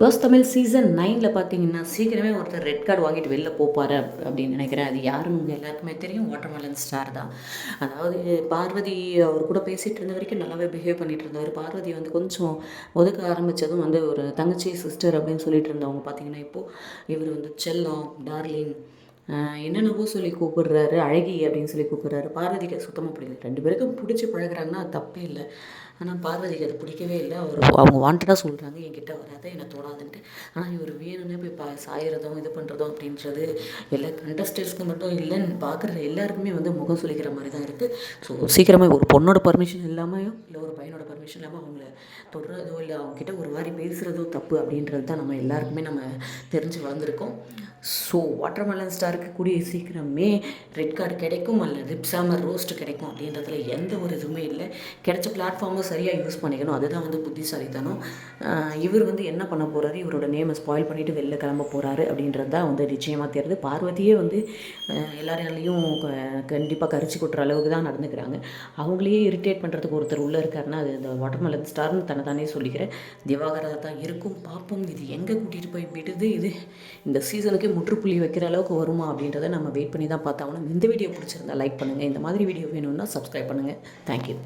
Because Tamil season 9ல் பார்த்தீங்கன்னா சீக்கிரமே ஒருத்தர் ரெட் கார்டு வாங்கிட்டு வெளில போப்பார் அப்படின்னு நினைக்கிறேன். அது யாருன்னு உங்கள் எல்லாருக்குமே தெரியும், வாட்டர்மெலன் ஸ்டார் தான். அதாவது பார்வதி அவர் கூட பேசிகிட்டு இருந்த வரைக்கும் நல்லாவே பிஹேவ் பண்ணிகிட்டு இருந்தார். பார்வதி வந்து கொஞ்சம் ஒதுக்க ஆரம்பித்ததும் வந்து ஒரு தங்கச்சி சிஸ்டர் அப்படின்னு சொல்லிட்டு இருந்தவங்க பார்த்தீங்கன்னா இப்போது இவர் வந்து செல்லம், டார்லிங், என்னென்னவோ சொல்லி கூப்பிடுறாரு, அழகி அப்படின்னு சொல்லி கூப்பிடுறாரு. பார்வதிக்கு அது சுத்தமாக பிடிக்கல. 2 பேருக்கும் பிடிச்சி பழகுறாங்கன்னா அது தப்பே இல்லை. ஆனால் பார்வதிக்கு அது பிடிக்கவே இல்லை. அவங்க வாண்டடாக சொல்கிறாங்க, என்கிட்ட வராத, என்னை தொடாதுன்ட்டு. ஆனால் இவர் வேணும்னே போய் சாயிறதும் இது பண்ணுறதும் அப்படின்றது எல்லா கண்டஸ்டன்ஸ்க்கு மட்டும் இல்லைன்னு பார்க்குற எல்லாருக்குமே வந்து முகம் சுளிக்கிற மாதிரி தான் இருக்குது. ஸோ சீக்கிரமாக ஒரு பொண்ணோட பர்மிஷன் இல்லாமையோ இல்லை ஒரு பையனோட பர்மிஷன் இல்லாமல் அவங்கள தொடுறதோ இல்லை அவங்ககிட்ட ஒரு மாதிரி பேசுகிறதோ தப்பு அப்படின்றது தான் நம்ம எல்லாருக்குமே நம்ம தெரிஞ்சு வளர்ந்துருக்கோம். ஸோ வாட்டர்மெலன் ஸ்டாருக்கு கூடிய சீக்கிரமே ரெட் கார்டு கிடைக்கும், அல்ல ரிப்ஸாமர் ரோஸ்ட் கிடைக்கும் அப்படின்றதுல எந்த ஒரு இதுவுமே இல்லை. கிடைச்ச பிளாட்ஃபார்மை சரியாக யூஸ் பண்ணிக்கணும், அதுதான் வந்து புத்திசாலித்தனம். இவர் வந்து என்ன பண்ண போகிறாரு, இவரோட நேமை ஸ்பாயில் பண்ணிவிட்டு வெளில கிளம்ப போகிறாரு அப்படின்றது தான் வந்து நிச்சயமாக தெரியுது. பார்வதியே வந்து எல்லாராலையும் கண்டிப்பாக கரிச்சு கொட்டுற அளவுக்கு தான் நடந்துக்கிறாங்க. அவங்களையே இரிட்டேட் பண்ணுறதுக்கு ஒருத்தர் உள்ளே இருக்காருன்னா அது இந்த வாட்டர்மெலன் ஸ்டார்னு தானே சொல்லிக்கிறேன். திவாகராக தான் இருக்கும். பார்ப்போம் இது எங்கே கூட்டிகிட்டு போய் விடுது. இது இந்த சீசனுக்கு முற்றுப்புள்ளி வைக்கிற அளவுக்கு வருமா அப்படின்றத நம்ம வெயிட் பண்ணி தான் பார்த்தாகணும். இந்த வீடியோ பிடிச்சிருந்தா லைக் பண்ணுங்கள். இந்த மாதிரி வீடியோ வேணும்னா சப்ஸ்கிரைப் பண்ணுங்கள். தேங்க்யூ.